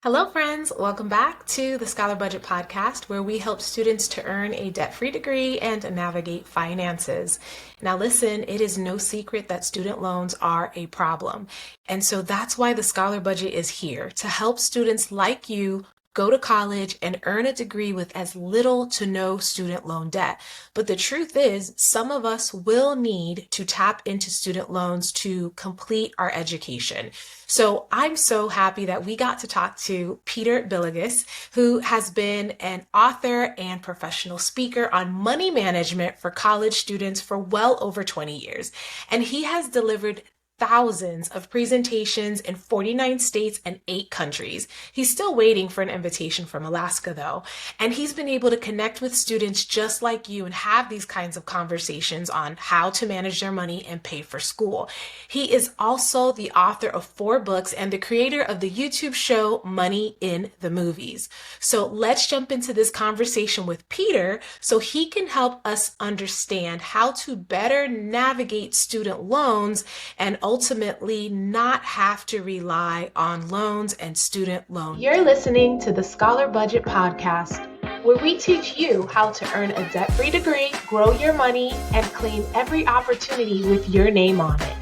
Hello, friends. Welcome back to the Scholar Budget podcast, where we help students to earn a debt-free degree and navigate finances. Now, listen, it is no secret that student loans are a problem. And so that's why the Scholar Budget is here to help students like you go to college and earn a degree with as little to no student loan debt. But the truth is, some of us will need to tap into student loans to complete our education. So I'm so happy that we got to talk to Peter Bielagus, who has been an author and professional speaker on money management for college students for well over 20 years. And he has delivered thousands of presentations in 49 states and 8 countries. He's still waiting for an invitation from Alaska, though. And he's been able to connect with students just like you and have these kinds of conversations on how to manage their money and pay for school. He is also the author of 4 books and the creator of the YouTube show Money in the Movies. So let's jump into this conversation with Peter so he can help us understand how to better navigate student loans and ultimately not have to rely on loans and student loans. You're listening to the Scholar Budget podcast, where we teach you how to earn a debt-free degree, grow your money, and claim every opportunity with your name on it.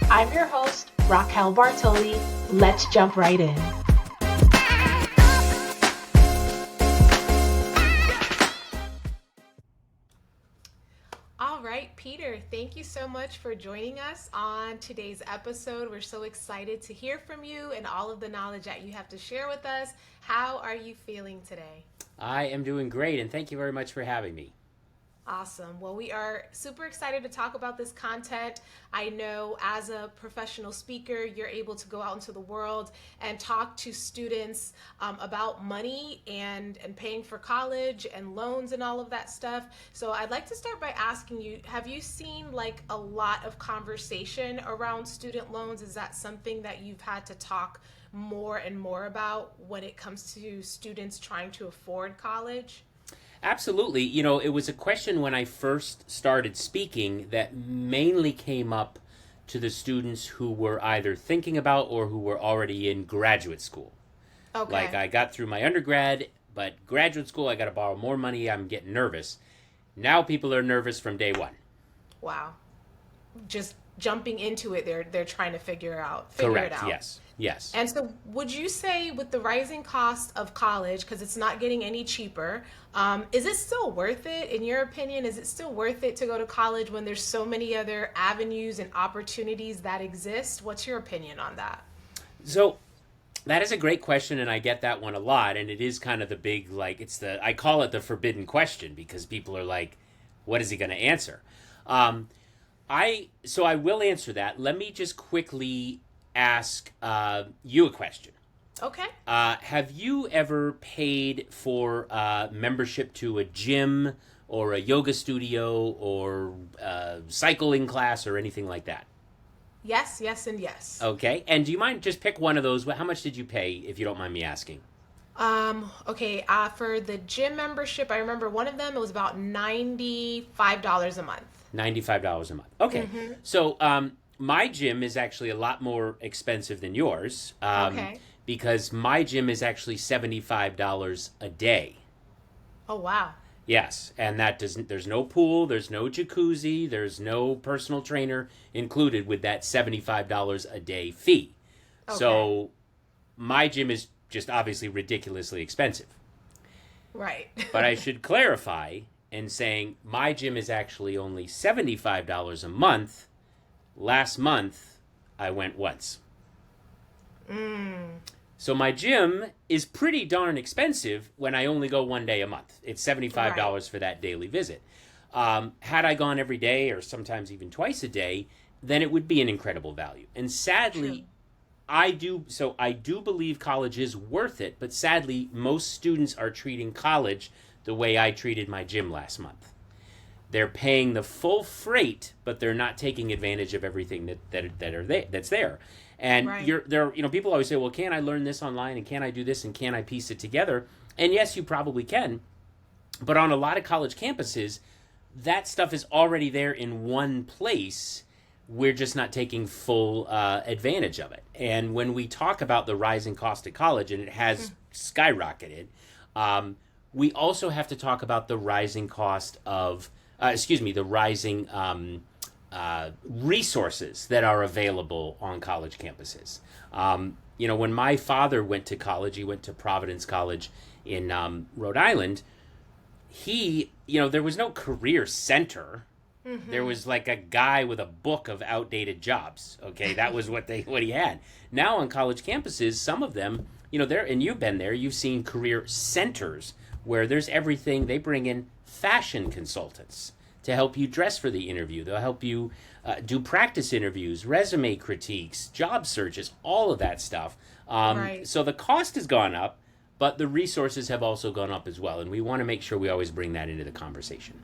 I'm your host, Raquel Bartoli. Let's jump right in. All right, Peter, thank you so much for joining us on today's episode. We're so excited to hear from you and all of the knowledge that you have to share with us. How are you feeling today? I am doing great, and thank you very much for having me. Awesome. Well, we are super excited to talk about this content. I know as a professional speaker, you're able to go out into the world and talk to students about money and paying for college and loans and all of that stuff. So I'd like to start by asking you, have you seen like a lot of conversation around student loans? Is that something that you've had to talk more and more about when it comes to students trying to afford college? Absolutely. It was a question when I first started speaking that mainly came up to the students who were either thinking about or who were already in graduate school. Okay. Like I got through my undergrad, but graduate school, I got to borrow more money. I'm getting nervous. Now people are nervous from day one. Wow. Just jumping into it, they're trying to figure it out. Correct. Yes. And so would you say with the rising cost of college, because it's not getting any cheaper, is it still worth it? In your opinion, is it still worth it to go to college when there's so many other avenues and opportunities that exist? What's your opinion on that? So that is a great question, and I get that one a lot, and it is kind of the big, I call it the forbidden question, because people are like, what is he going to answer? I will answer that. Let me just quickly ask you a question. Okay. Have you ever paid for membership to a gym or a yoga studio or a cycling class or anything like that? Yes, and yes. Okay. And do you mind just pick one of those? How much did you pay, if you don't mind me asking? Okay, for the gym membership, I remember one of them, it was about $95 a month. $95 a month. Okay. Mm-hmm. So my gym is actually a lot more expensive than yours. Okay. Because my gym is actually $75 a day. Oh, wow. Yes, and there's no pool, there's no jacuzzi, there's no personal trainer included with that $75 a day fee. Okay. So my gym is just obviously ridiculously expensive. Right. But I should clarify in saying my gym is actually only $75 a month. Last month, I went once. So my gym is pretty darn expensive when I only go one day a month. It's $75 right. for that daily visit. Had I gone every day or sometimes even twice a day, then it would be an incredible value. And sadly, true. I do believe college is worth it, but sadly, most students are treating college the way I treated my gym last month. They're paying the full freight, but they're not taking advantage of everything that's there. And right. People always say, well, can I learn this online, and can I do this, and can I piece it together? And yes, you probably can. But on a lot of college campuses, that stuff is already there in one place we're just not taking full advantage of it. And when we talk about the rising cost of college, and it has skyrocketed, we also have to talk about the rising cost of, the rising resources that are available on college campuses. When my father went to college, he went to Providence College in Rhode Island. There was no career center. There was like a guy with a book of outdated jobs. Okay, that was what he had. Now on college campuses, some of them, and you've been there, you've seen career centers where there's everything. They bring in fashion consultants to help you dress for the interview. They'll help you do practice interviews, resume critiques, job searches, all of that stuff. Right. So the cost has gone up, but the resources have also gone up as well. And we want to make sure we always bring that into the conversation.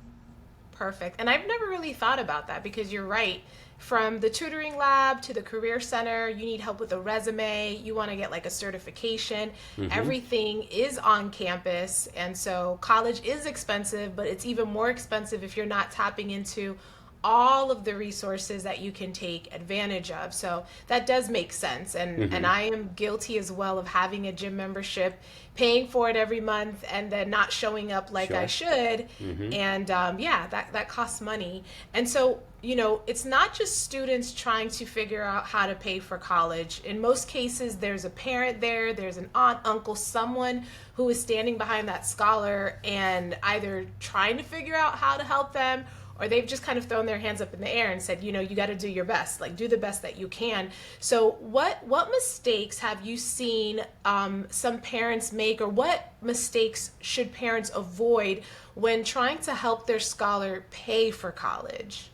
Perfect. And I've never really thought about that because you're right. From the tutoring lab to the career center, you need help with a resume, you want to get like a certification. Everything is on campus. And so college is expensive, but it's even more expensive if you're not tapping into all of the resources that you can take advantage of. So that does make sense. And I am guilty as well of having a gym membership, paying for it every month, and then not showing up like I should. And that costs money. And so, it's not just students trying to figure out how to pay for college. In most cases, there's a parent there, there's an aunt, uncle, someone who is standing behind that scholar and either trying to figure out how to help them, or they've just kind of thrown their hands up in the air and said, you got to do your best, like do the best that you can. So what mistakes have you seen some parents make, or what mistakes should parents avoid when trying to help their scholar pay for college?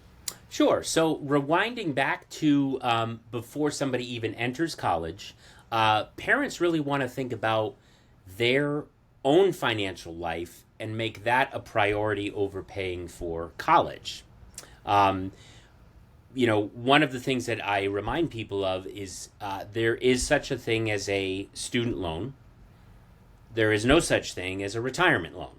Sure. So rewinding back to before somebody even enters college, parents really want to think about their own financial life and make that a priority over paying for college. One of the things that I remind people of is there is such a thing as a student loan. There is no such thing as a retirement loan.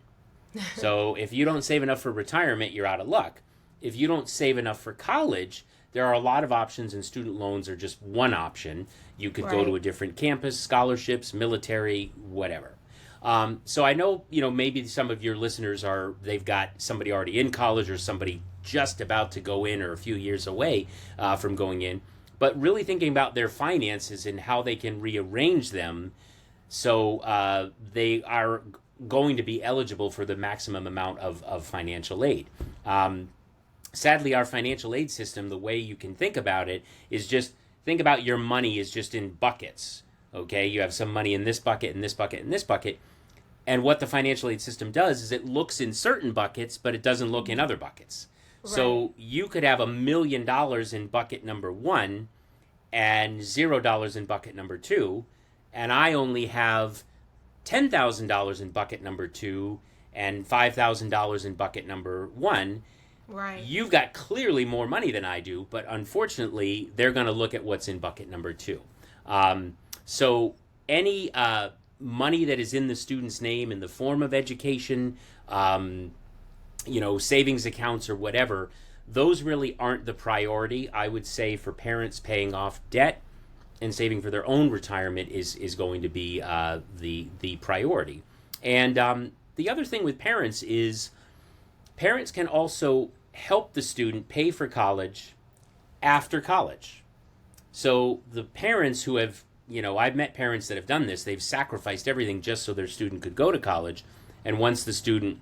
So if you don't save enough for retirement, you're out of luck. If you don't save enough for college, there are a lot of options, and student loans are just one option. You could go to a different campus, scholarships, military, whatever. So I know, maybe some of your listeners they've got somebody already in college or somebody just about to go in or a few years away from going in, but really thinking about their finances and how they can rearrange them so they are going to be eligible for the maximum amount of financial aid. Sadly, our financial aid system, the way you can think about it is just think about your money is just in buckets. Okay, you have some money in this bucket, in this bucket, in this bucket. And what the financial aid system does is it looks in certain buckets, but it doesn't look in other buckets. Right. So you could have $1 million in bucket number 1 and $0 in bucket number 2. And I only have $10,000 in bucket number 2 and $5,000 in bucket number 1. Right. You've got clearly more money than I do, but unfortunately, they're going to look at what's in bucket number 2. So any money that is in the student's name in the form of education, savings accounts or whatever, those really aren't the priority. I would say for parents, paying off debt and saving for their own retirement is going to be the priority. And the other thing with parents is parents can also help the student pay for college after college. So the parents who have, I've met parents that have done this. They've sacrificed everything just so their student could go to college. And once the student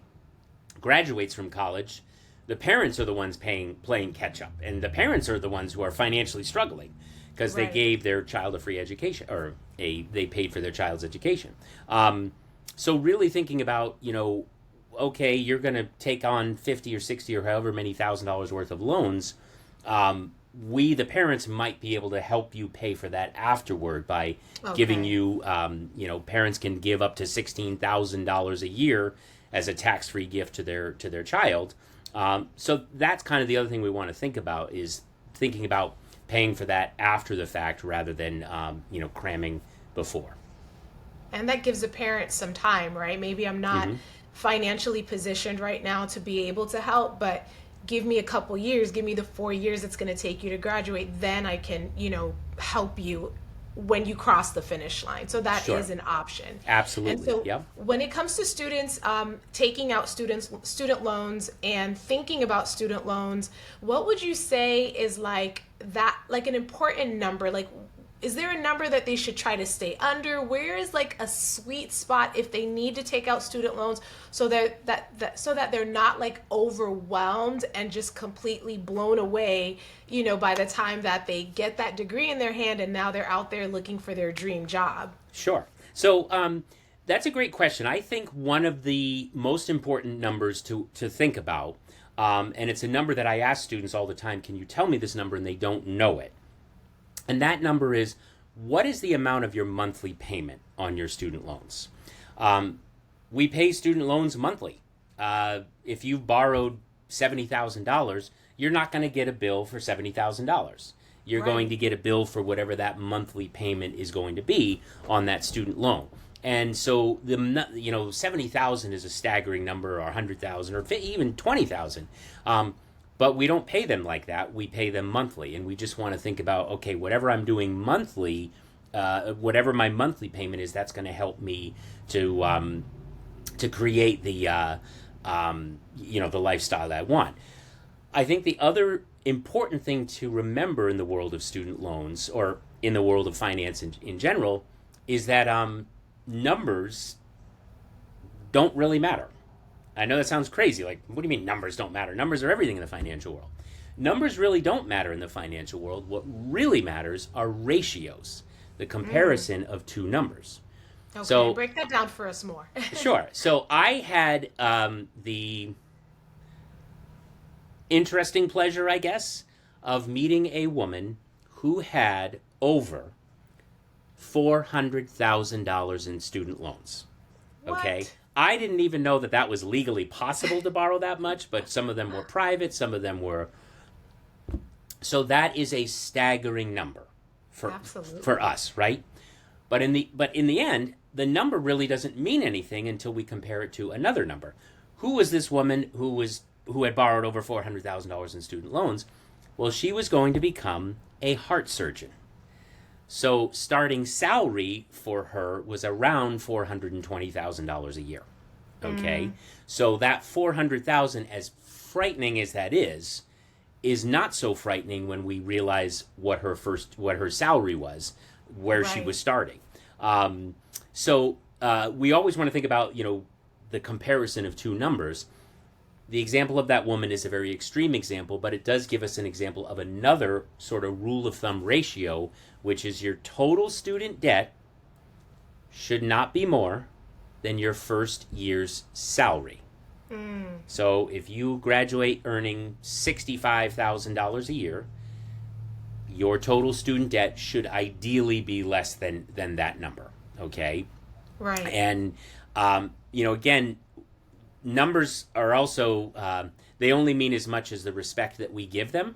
graduates from college, the parents are the ones playing catch up. And the parents are the ones who are financially struggling because they gave their child a free education, or they paid for their child's education. So really thinking about, okay, you're going to take on 50 or 60 or however many $1,000 worth of loans. We, the parents, might be able to help you pay for that afterward by giving you, parents can give up to $16,000 a year as a tax-free gift to their child. So that's kind of the other thing we want to think about, is thinking about paying for that after the fact rather than, cramming before. And that gives a parent some time, right? Maybe I'm not financially positioned right now to be able to help, but give me a couple years, give me the 4 years it's going to take you to graduate, then I can, help you when you cross the finish line. So that Sure. is an option. Absolutely. And so Yep. when it comes to students taking out student loans and thinking about student loans, what would you say is like an important number? Like, is there a number that they should try to stay under? Where is like a sweet spot if they need to take out student loans so that they're not like overwhelmed and just completely blown away, by the time that they get that degree in their hand and now they're out there looking for their dream job? Sure. So that's a great question. I think one of the most important numbers to think about, and it's a number that I ask students all the time, can you tell me this number? And they don't know it. And that number is, what is the amount of your monthly payment on your student loans? We pay student loans monthly. If you've borrowed $70,000, you're not going to get a bill for $70,000. You're Right. going to get a bill for whatever that monthly payment is going to be on that student loan. And so 70,000 is a staggering number, or 100,000, or even 20,000. But we don't pay them like that. We pay them monthly, and we just want to think about, okay, whatever I'm doing monthly, whatever my monthly payment is, that's going to help me to create the the lifestyle that I want. I think the other important thing to remember in the world of student loans, or in the world of finance in general, is that numbers don't really matter. I know that sounds crazy. Like, what do you mean numbers don't matter? Numbers are everything in the financial world. Numbers really don't matter in the financial world. What really matters are ratios, the comparison of two numbers. Okay, So- break that down for us more. Sure. So I had the interesting pleasure, I guess, of meeting a woman who had over $400,000 in student loans. Okay. What? I didn't even know that was legally possible to borrow that much, but some of them were private, some of them were. So that is a staggering number Absolutely. for us, right? But in the end, the number really doesn't mean anything until we compare it to another number. Who was this woman who had borrowed over $400,000 in student loans? Well, she was going to become a heart surgeon. So starting salary for her was around $420,000 a year. Okay? So that $400,000, as frightening as that is not so frightening when we realize what her salary was, where she Right. was starting. So we always want to think about, the comparison of two numbers. The example of that woman is a very extreme example, but it does give us an example of another sort of rule of thumb ratio, which is your total student debt should not be more than your first year's salary. So if you graduate earning $65,000 a year, your total student debt should ideally be less than that number, okay? Right. And, again, numbers are also, they only mean as much as the respect that we give them.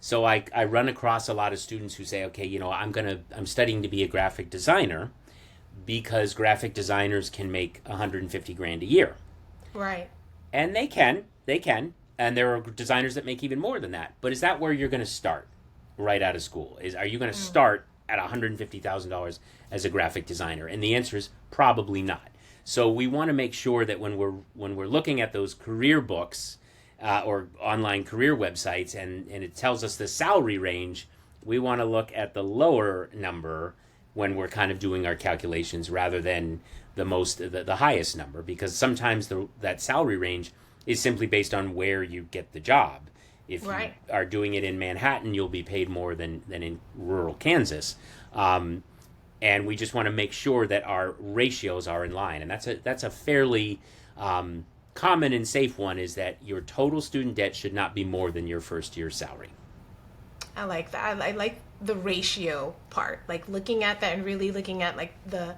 So I run across a lot of students who say, okay, I'm studying to be a graphic designer because graphic designers can make $150,000 a year. Right. And they can, and there are designers that make even more than that. But is that where you're going to start right out of school? Are you going to start at $150,000 as a graphic designer? And the answer is probably not. So we want to make sure that when we're looking at those career books or online career websites, and it tells us the salary range, we want to look at the lower number when we're kind of doing our calculations rather than the highest number, because sometimes that salary range is simply based on where you get the job. If Right. you are doing it in Manhattan, you'll be paid more than in rural Kansas. And we just want to make sure that our ratios are in line. And that's a fairly common and safe one, is that your total student debt should not be more than your first year's salary. I like that. I like the ratio part, like looking at that and really looking at like the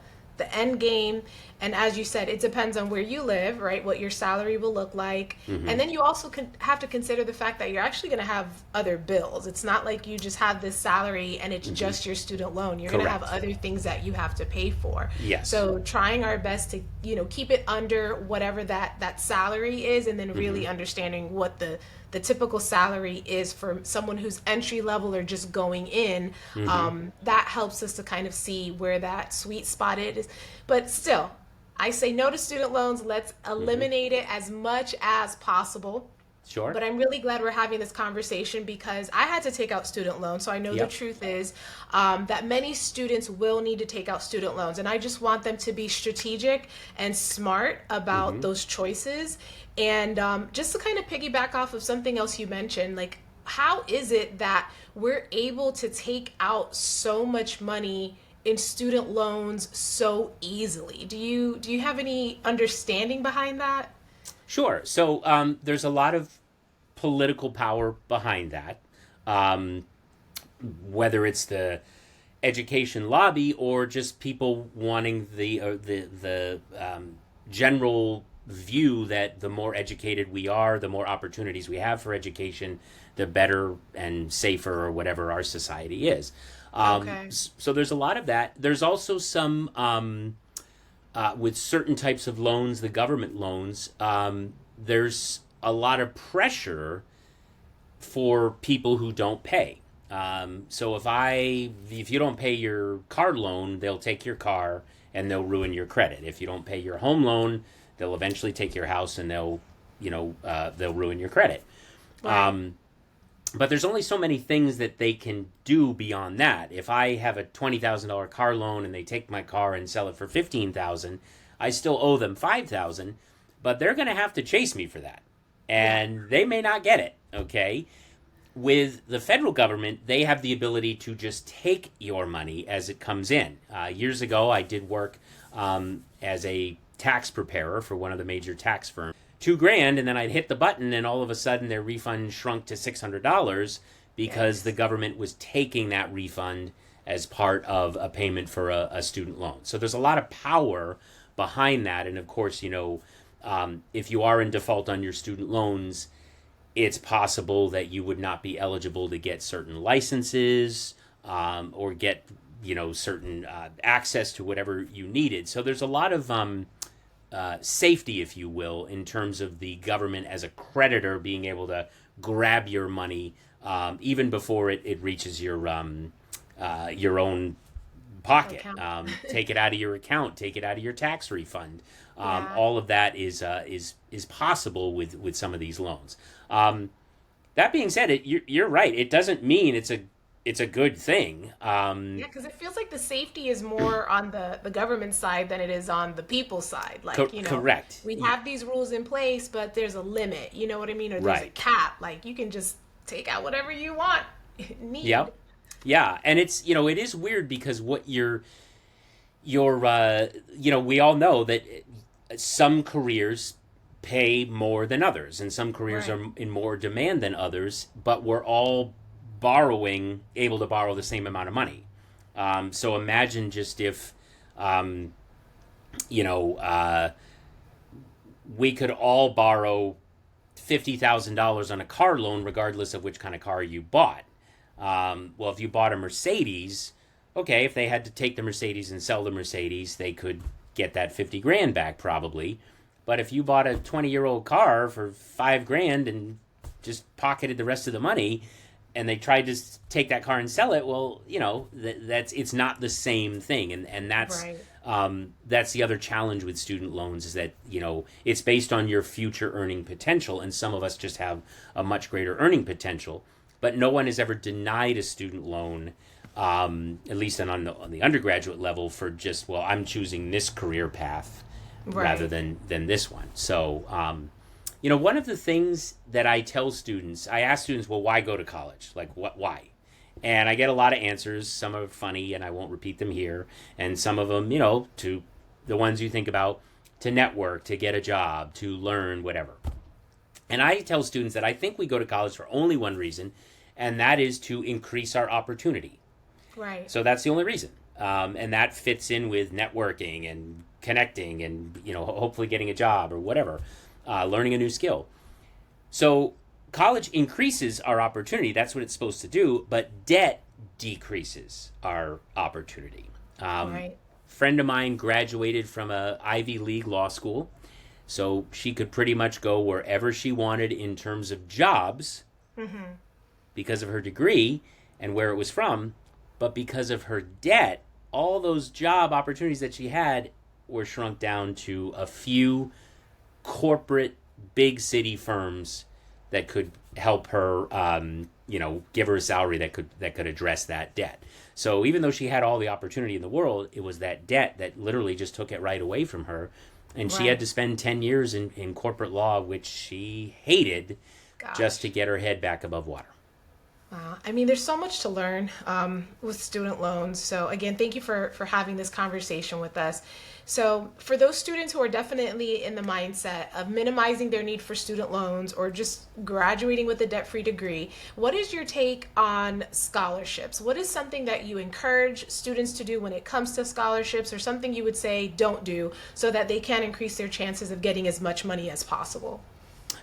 end game. And as you said, it depends on where you live, right? What your salary will look like. Mm-hmm. And then you also have to consider the fact that you're actually going to have other bills. It's not like you just have this salary and it's just your student loan. You're going to have Correct. other things that you have to pay for. Yes. So trying our best to, keep it under whatever that salary is, and then really understanding what the the typical salary is for someone who's entry level or just going in. That helps us to kind of see where that sweet spot is. But still, I say no to student loans. Let's eliminate it as much as possible. Sure. But I'm really glad we're having this conversation because I had to take out student loans. So I know the truth is that many students will need to take out student loans. And I just want them to be strategic and smart about those choices. And just to kind of piggyback off of something else you mentioned, like, how is it that we're able to take out so much money in student loans so easily? Do you have any understanding behind that? Sure. So there's a lot of political power behind that, whether it's the education lobby or just people wanting the general view that the more educated we are, the more opportunities we have for education, the better and safer or whatever our society is. So there's a lot of that. There's also some with certain types of loans, the government loans, there's a lot of pressure for people who don't pay. So if you don't pay your car loan, they'll take your car and they'll ruin your credit. If you don't pay your home loan, they'll eventually take your house and they'll ruin your credit. Right. But there's only so many things that they can do beyond that. If I have a $20,000 car loan and they take my car and sell it for $15,000, I still owe them $5,000, but they're going to have to chase me for that. And they may not get it, okay? With the federal government, they have the ability to just take your money as it comes in. Years ago, I did work as a tax preparer for one of the major tax firms. $2,000, and then I'd hit the button, and all of a sudden their refund shrunk to $600 because the government was taking that refund as part of a payment for a student loan. So there's a lot of power behind that, and of course, if you are in default on your student loans, it's possible that you would not be eligible to get certain licenses or get certain access to whatever you needed. So there's a lot of safety, if you will, in terms of the government as a creditor being able to grab your money even before it reaches your own pocket. Take it out of your account, take it out of your tax refund. All of that is possible with some of these loans. That being said, you're right. It doesn't mean it's a good thing. Because it feels like the safety is more on the government side than it is on the people's side. Like, correct. We have these rules in place, but there's a limit. You know what I mean? Or there's a cap. Like, you can just take out whatever you want. Yep. Yeah, and it's it is weird because what we all know that some careers pay more than others, and some careers are in more demand than others, but we're all able to borrow the same amount of money. So imagine just if, we could all borrow $50,000 on a car loan, regardless of which kind of car you bought. Well, if you bought a Mercedes, okay, if they had to take the Mercedes and sell the Mercedes, they could get that $50,000 back probably. But if you bought a 20-year-old car for $5,000 and just pocketed the rest of the money, and they tried to take that car and sell it, well, it's not the same thing, and that's that's the other challenge with student loans is that it's based on your future earning potential, and some of us just have a much greater earning potential, but no one has ever denied a student loan, at least on the undergraduate level, for just I'm choosing this career path rather than this one. So. One of the things that I tell students, I ask students, well, why go to college? Like, why? And I get a lot of answers. Some are funny, and I won't repeat them here. And some of them, to the ones you think about, to network, to get a job, to learn, whatever. And I tell students that I think we go to college for only one reason, and that is to increase our opportunity. Right. So that's the only reason. And that fits in with networking and connecting and, hopefully getting a job or whatever. Learning a new skill. So college increases our opportunity. That's what it's supposed to do. But debt decreases our opportunity. Friend of mine graduated from a Ivy League law school. So she could pretty much go wherever she wanted in terms of jobs because of her degree and where it was from. But because of her debt, all those job opportunities that she had were shrunk down to a few corporate big city firms that could help her, give her a salary that could address that debt. So even though she had all the opportunity in the world, it was that debt that literally just took it right away from her. And she had to spend 10 years in corporate law, which she hated, just to get her head back above water. Wow. I mean, there's so much to learn with student loans. So again, thank you for having this conversation with us. So for those students who are definitely in the mindset of minimizing their need for student loans or just graduating with a debt-free degree, what is your take on scholarships? What is something that you encourage students to do when it comes to scholarships, or something you would say don't do so that they can increase their chances of getting as much money as possible?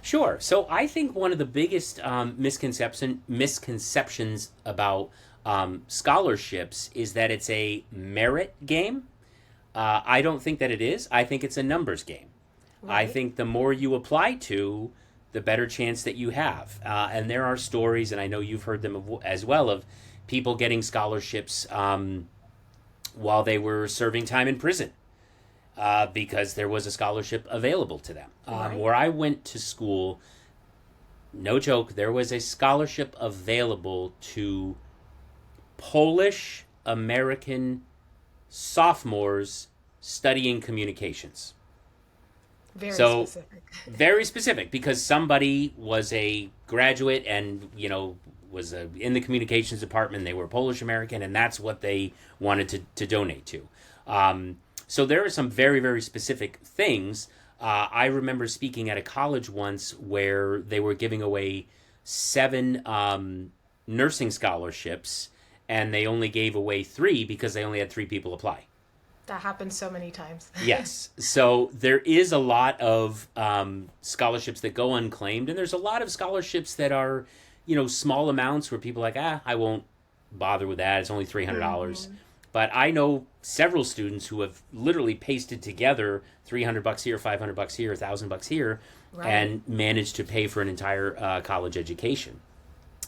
Sure. So I think one of the biggest misconceptions about scholarships is that it's a merit game. I don't think that it is. I think it's a numbers game. Right. I think the more you apply to, the better chance that you have. And there are stories, and I know you've heard them as well, of people getting scholarships while they were serving time in prison. Because there was a scholarship available to them. Right. Where I went to school, no joke, there was a scholarship available to Polish American sophomores studying communications. Very specific. Very specific, because somebody was a graduate and, was in the communications department. They were Polish American, and that's what they wanted to donate to. So there are some very, very specific things. I remember speaking at a college once where they were giving away 7 nursing scholarships, and they only gave away 3 because they only had 3 people apply. That happens so many times. Yes. So there is a lot of scholarships that go unclaimed, and there's a lot of scholarships that are, small amounts where people are like, I won't bother with that. It's only $300. Mm-hmm. But I know several students who have literally pasted together $300 here, $500 here, $1,000 here, right, and managed to pay for an entire college education.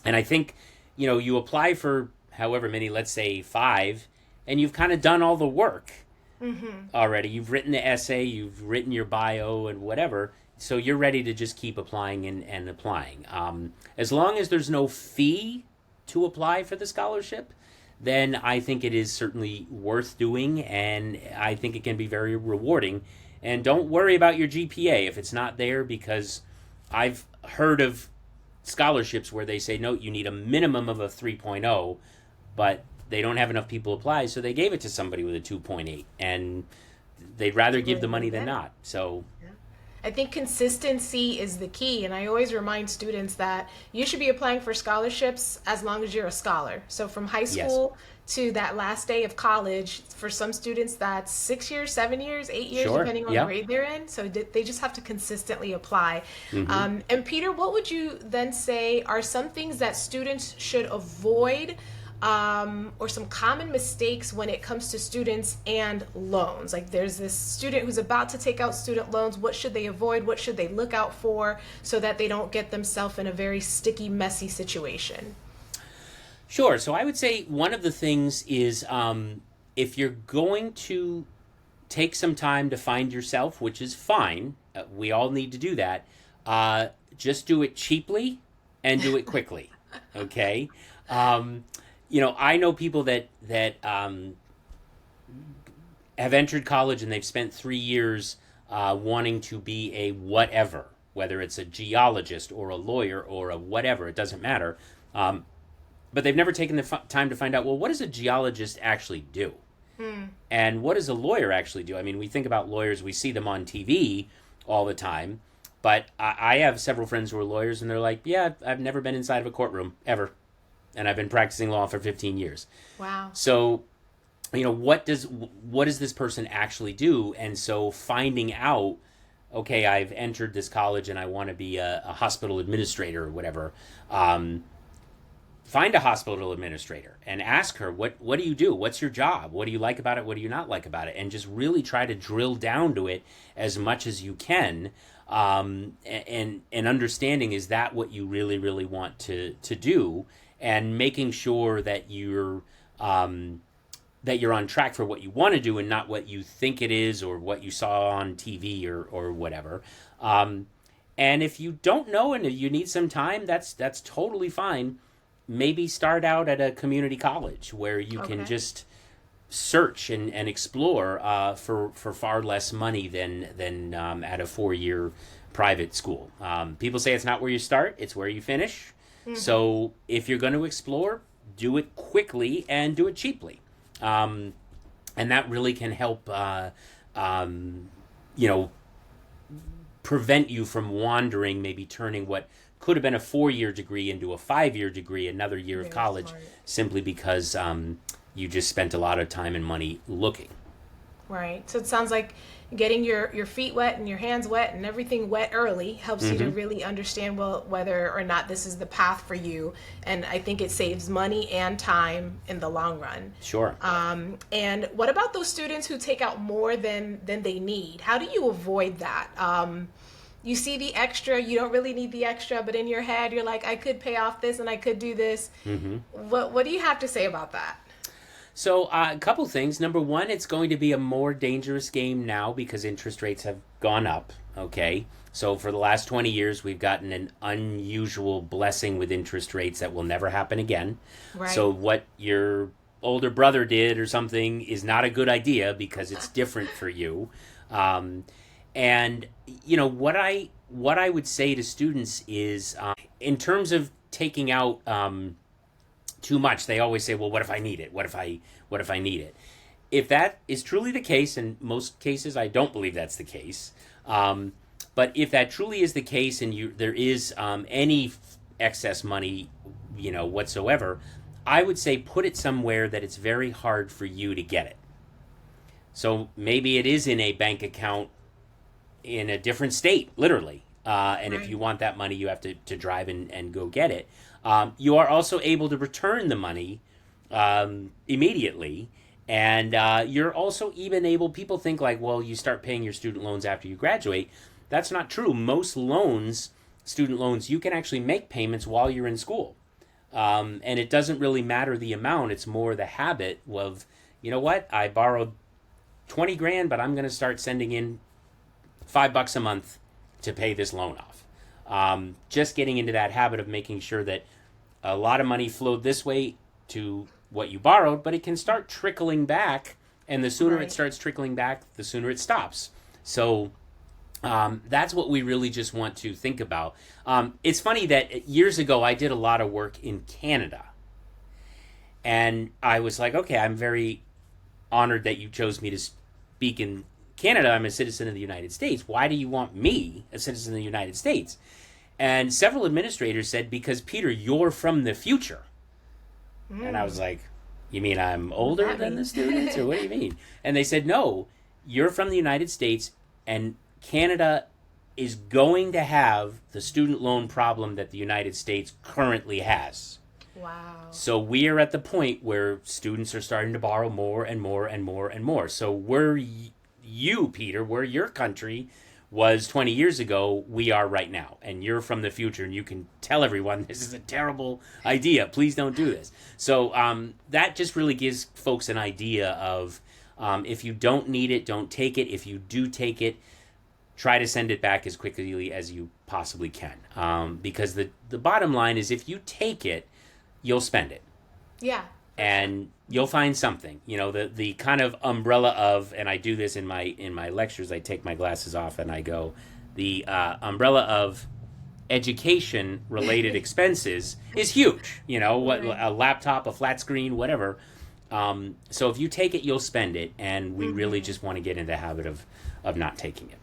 And I think, you apply for however many, let's say 5, and you've kind of done all the work already. You've written the essay, you've written your bio and whatever, so you're ready to just keep applying and applying. As long as there's no fee to apply for the scholarship, then I think it is certainly worth doing, and I think it can be very rewarding. And don't worry about your GPA if it's not there, because I've heard of scholarships where they say, no, you need a minimum of a 3.0, but they don't have enough people apply, so they gave it to somebody with a 2.8, and they'd rather give the money than not. So I think consistency is the key, and I always remind students that you should be applying for scholarships as long as you're a scholar. So from high school to that last day of college, for some students that's 6 years, 7 years, 8 years, depending on the grade they're in. So they just have to consistently apply. And Peter, what would you then say are some things that students should avoid, or some common mistakes when it comes to students and loans? Like, there's this student who's about to take out student loans. What should they avoid? What should they look out for so that they don't get themselves in a very sticky, messy situation? Sure. So I would say one of the things is, if you're going to take some time to find yourself, which is fine, we all need to do that, just do it cheaply and do it quickly. Okay? I know people that have entered college and they've spent 3 years wanting to be a whatever, whether it's a geologist or a lawyer or a whatever, it doesn't matter. But they've never taken the time to find out, well, what does a geologist actually do? And what does a lawyer actually do? I mean, we think about lawyers, we see them on TV all the time, but I have several friends who are lawyers, and they're like, yeah, I've never been inside of a courtroom, ever. And I've been practicing law for 15 years. Wow. So, what does this person actually do? And so finding out, okay, I've entered this college and I want to be a hospital administrator or whatever. find a hospital administrator and ask her, what do you do? What's your job? What do you like about it? What do you not like about it? And just really try to drill down to it as much as you can. And understanding, is that what you really, really want to do? And making sure that you're on track for what you want to do and not what you think it is or what you saw on TV or whatever. And if you don't know and you need some time, that's totally fine. Maybe start out at a community college where you can just search and explore for far less money than at a 4-year private school. People say it's not where you start, it's where you finish. Mm-hmm. So if you're going to explore, do it quickly and do it cheaply. And that really can help, prevent you from wandering, maybe turning what could have been a 4-year degree into a 5-year degree, another year of college, smart. Simply because you just spent a lot of time and money looking. Right. So it sounds like getting your feet wet and your hands wet and everything wet early helps you to really understand whether or not this is the path for you. And I think it saves money and time in the long run. Sure. And what about those students who take out more than they need? How do you avoid that? You see the extra, you don't really need the extra, but in your head you're like, I could pay off this and I could do this. Mm-hmm. What do you have to say about that? So a couple things. Number one, it's going to be a more dangerous game now because interest rates have gone up. Okay. So for the last 20 years, we've gotten an unusual blessing with interest rates that will never happen again. Right. So what your older brother did or something is not a good idea because it's different for you. And what I would say to students is, in terms of taking out too much, they always say, well, what if I need it? What if I need it? If that is truly the case, in most cases, I don't believe that's the case. But if that truly is the case and there is any excess money, whatsoever, I would say put it somewhere that it's very hard for you to get it. So maybe it is in a bank account in a different state, literally. And right. If you want that money, you have to drive and go get it. You are also able to return the money immediately. And you're also even able, people think like, well, you start paying your student loans after you graduate. That's not true. Most student loans, you can actually make payments while you're in school. And it doesn't really matter the amount. It's more the habit of, you know what, I borrowed 20 grand, but I'm going to start sending in $5 a month to pay this loan off. Just getting into that habit of making sure that a lot of money flowed this way to what you borrowed, but it can start trickling back, and the sooner it starts trickling back, the sooner it stops. So that's what we really just want to think about. It's funny that years ago I did a lot of work in Canada, and I was like, okay, I'm very honored that you chose me to speak in Canada. I'm a citizen of the United States. Why do you want me, a citizen of the United States? And several administrators said, because Peter, you're from the future. And I was like, you mean I'm older than the students, or what do you mean? And they said, no, you're from the United States, and Canada is going to have the student loan problem that the United States currently has. Wow. So we are at the point where students are starting to borrow more and more and more and more. So where you, Peter, where your country was 20 years ago, we are right now. And you're from the future, and you can tell everyone this is a terrible idea. Please don't do this. So that just really gives folks an idea of if you don't need it, don't take it. If you do take it, try to send it back as quickly as you possibly can. Because the bottom line is, if you take it, you'll spend it. Yeah. And you'll find something, the kind of umbrella of, and I do this in my lectures, I take my glasses off and I go, the umbrella of education related expenses is huge, a laptop, a flat screen, whatever. So if you take it, you'll spend it. And we really just want to get into the habit of not taking it.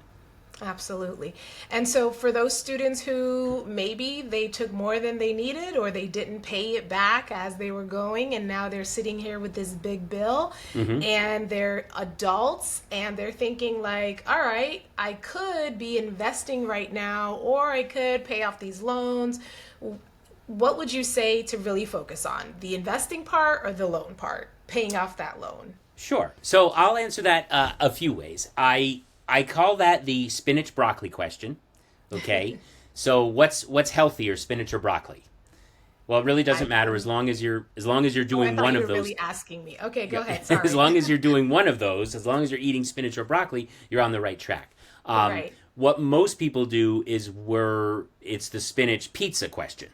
Absolutely. And so for those students who maybe they took more than they needed, or they didn't pay it back as they were going, and now they're sitting here with this big bill, and they're adults, and they're thinking like, all right, I could be investing right now, or I could pay off these loans. what would you say to really focus on? The investing part or the loan part? Paying off that loan? Sure. So I'll answer that a few ways. I call that the spinach broccoli question. Okay. So what's healthier, spinach or broccoli? Well, it really doesn't matter as long as you're Oh, I doing thought one you of were those. really asking me. Okay, go Yeah. ahead. As Sorry. long as you're doing one of those, as long as you're eating spinach or broccoli, you're on the right track. Right. What most people do is it's the spinach pizza question.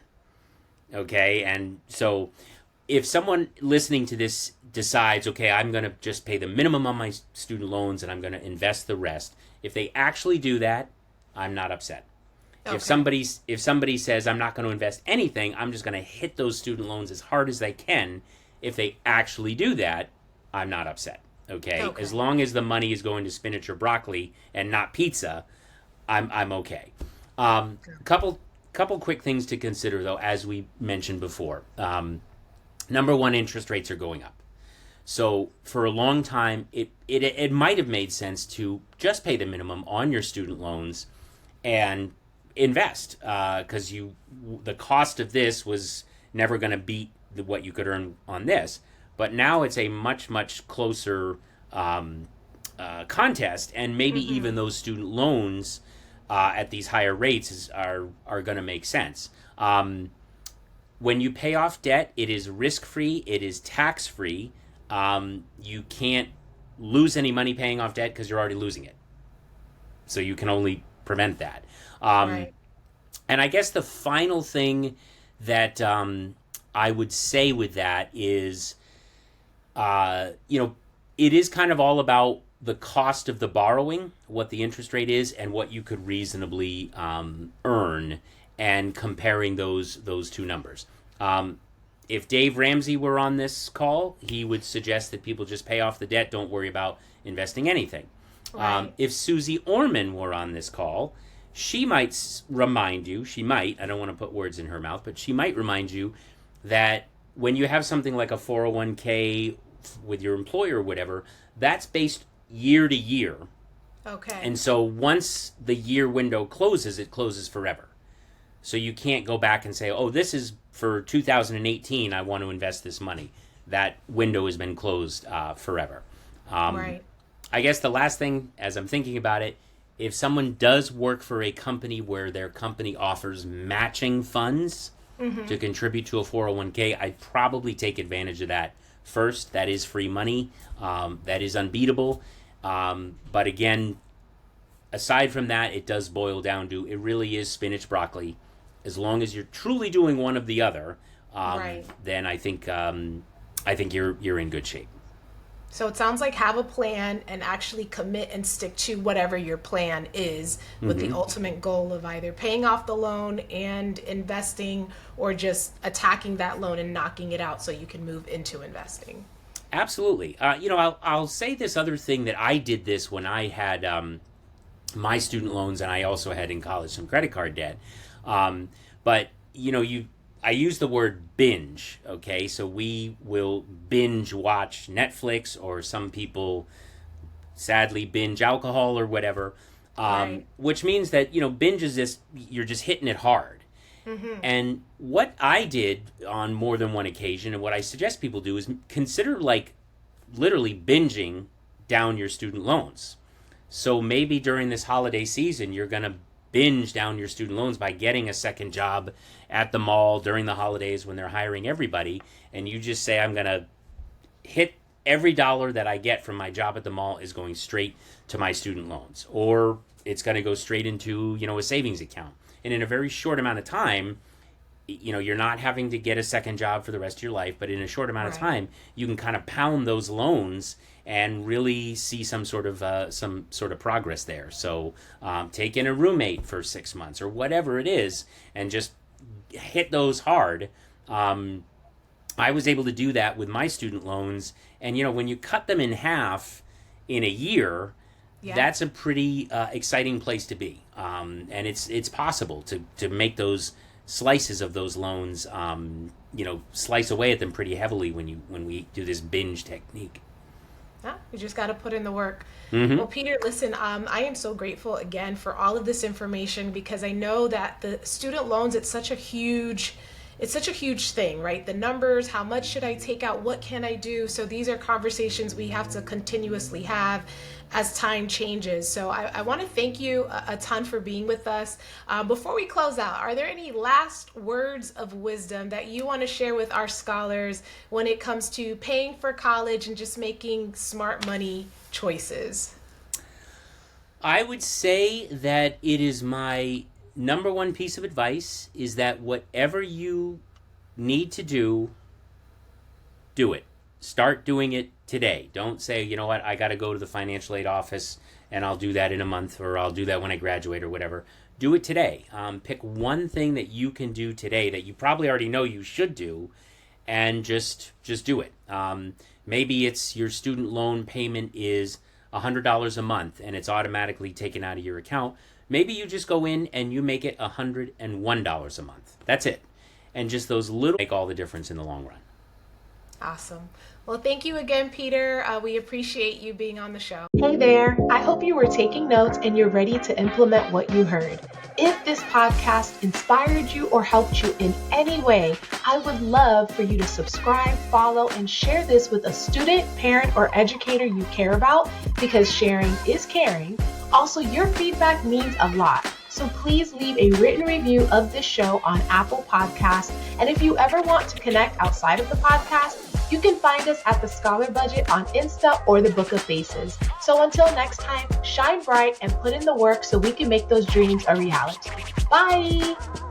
Okay, and so if someone listening to this decides, okay, I'm going to just pay the minimum on my student loans and I'm going to invest the rest, if they actually do that, I'm not upset. Okay. If somebody says I'm not going to invest anything, I'm just going to hit those student loans as hard as they can. If they actually do that, I'm not upset. Okay, Okay. as long as the money is going to spinach or broccoli and not pizza, I'm okay. Couple quick things to consider though, as we mentioned before. Number one, interest rates are going up. So for a long time, it might have made sense to just pay the minimum on your student loans and invest, because the cost of this was never going to beat what you could earn on this. But now it's a much closer contest, and maybe even those student loans at these higher rates are going to make sense. When you pay off debt, it is risk free, it is tax free. You can't lose any money paying off debt because you're already losing it. So you can only prevent that. Right. And I guess the final thing that I would say with that is, it is kind of all about the cost of the borrowing, what the interest rate is, and what you could reasonably earn, and comparing those two numbers. If Dave Ramsey were on this call, he would suggest that people just pay off the debt, don't worry about investing anything. Right. If Susie Orman were on this call, she might remind you, I don't want to put words in her mouth, but she might remind you that when you have something like a 401k with your employer or whatever, that's based year to year. Okay. And so once the year window closes, it closes forever. So you can't go back and say, oh, this is for 2018, I want to invest this money. That window has been closed forever. Right. I guess the last thing, as I'm thinking about it, if someone does work for a company where their company offers matching funds to contribute to a 401k, I'd probably take advantage of that first. That is free money. That is unbeatable. But again, aside from that, it does boil down to, it really is spinach broccoli. As long as you're truly doing one of the other, Right. then I think you're in good shape. So it sounds like have a plan and actually commit and stick to whatever your plan is, with the ultimate goal of either paying off the loan and investing, or just attacking that loan and knocking it out so you can move into investing. Absolutely. I'll say this other thing, that I did this when I had my student loans, and I also had in college some credit card debt. But I use the word binge. Okay, so we will binge watch Netflix, or some people sadly binge alcohol or whatever. Right. Which means that binge is this, you're just hitting it hard. And what I did on more than one occasion, and what I suggest people do, is consider like literally binging down your student loans. So maybe during this holiday season, you're going to binge down your student loans by getting a second job at the mall during the holidays when they're hiring everybody. And you just say, I'm going to hit every dollar that I get from my job at the mall is going straight to my student loans, or it's going to go straight into, a savings account. And in a very short amount of time, you're not having to get a second job for the rest of your life, but in a short amount of Right. time, you can kind of pound those loans and really see some sort of progress there. So take in a roommate for 6 months or whatever it is, and just hit those hard. I was able to do that with my student loans, and when you cut them in half in a year, Yeah. that's a pretty exciting place to be. And it's possible to make those slices of those loans, slice away at them pretty heavily when we do this binge technique. Yeah, you just got to put in the work. Mm-hmm. Well, Peter, listen, I am so grateful again for all of this information, because I know that the student loans, it's such a huge it's such a huge thing, right? The numbers, how much should I take out? What can I do? So these are conversations we have to continuously have as time changes. So I want to thank you a ton for being with us. Before we close out, are there any last words of wisdom that you want to share with our scholars when it comes to paying for college and just making smart money choices? I would say that it is my number one piece of advice is that whatever you need to do, do it. Start doing it today. Don't say, you know what, I got to go to the financial aid office and I'll do that in a month, or I'll do that when I graduate or whatever. Do it today. Pick one thing that you can do today that you probably already know you should do, and just do it. Maybe it's your student loan payment is $100 a month and it's automatically taken out of your account. Maybe you just go in and you make it $101 a month. That's it. And just those little make all the difference in the long run. Awesome. Well, thank you again, Peter. We appreciate you being on the show. Hey there. I hope you were taking notes and you're ready to implement what you heard. If this podcast inspired you or helped you in any way, I would love for you to subscribe, follow, and share this with a student, parent, or educator you care about, because sharing is caring. Also, your feedback means a lot. So please leave a written review of this show on Apple Podcasts. And if you ever want to connect outside of the podcast, you can find us at The Scholar Budget on Insta or the Book of Faces. So until next time, shine bright and put in the work so we can make those dreams a reality. Bye!